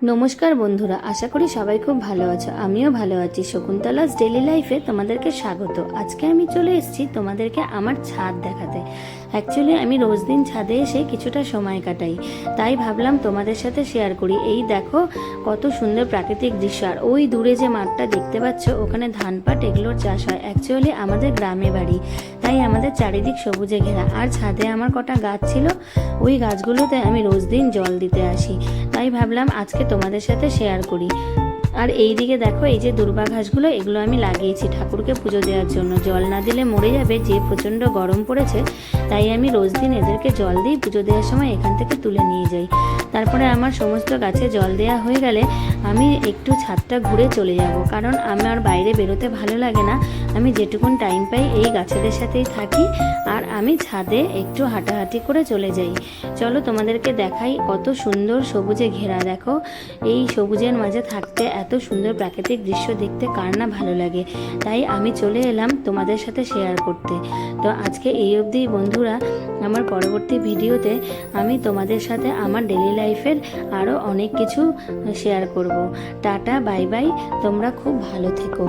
নমস্কার বন্ধুরা, আশা করি সবাই খুব ভালো আছো। আমিও ভালো আছি। শকুন্তলাস ডেলি লাইফে তোমাদেরকে স্বাগত। আজকে আমি চলে এসেছি তোমাদেরকে আমার ছাদ দেখাতে। অ্যাকচুয়ালি আমি রোজ দিন ছাদে এসে কিছুটা সময় কাটাই, তাই ভাবলাম তোমাদের সাথে শেয়ার করি। এই দেখো কত সুন্দর প্রাকৃতিক দৃশ্য। আর ওই দূরে যে মাঠটা দেখতে পাচ্ছ, ওখানে ধান পাট এগুলোর চাষ হয়। অ্যাকচুয়ালি আমাদের গ্রামে বাড়ি, তাই আমাদের চারিদিক সবুজে ঘেরা। আর ছাদে আমার কটা গাছ ছিল, ওই গাছগুলোতে আমি রোজ দিন জল দিতে আসি। তাই ভাবলাম আজকে তোমাদের সাথে শেয়ার করি। আর এই দিকে দেখো, এই যে দুর্বা ঘাসগুলো, এগুলো আমি লাগিয়েছি ঠাকুরকে পুজো দেওয়ার জন্য। জল না দিলে মরে যাবে, যে প্রচণ্ড গরম পড়েছে, তাই আমি রোজ দিন এদেরকে জল দিই। পুজো দেওয়ার সময় এখান থেকে তুলে নিয়ে যাই। তারপরে আমার সমস্ত গাছে জল দেওয়া হয়ে গেলে আমি একটু ছাদটা ঘুরে চলে যাব, কারণ আমার বাইরে বেরোতে ভালো লাগে না। আমি যেটুকুন টাইম পাই এই গাছেদের সাথেই থাকি, আর আমি ছাদে একটু হাঁটাহাঁটি করে চলে যাই। চলো তোমাদেরকে দেখাই কত সুন্দর সবুজে ঘেরা। দেখো, এই সবুজের মাঝে থাকতে, এত সুন্দর প্রাকৃতিক দৃশ্য দেখতে কার না ভালো লাগে। তাই আমি চলে এলাম তোমাদের সাথে শেয়ার করতে। তো আজকে এই অবধি বন্ধুরা। আমার পরবর্তী ভিডিওতে আমি তোমাদের সাথে আমার ডেলি লাইফের আরও অনেক কিছু শেয়ার করব। টাটা, বাই বাই, তোমরা খুব ভালো থেকো।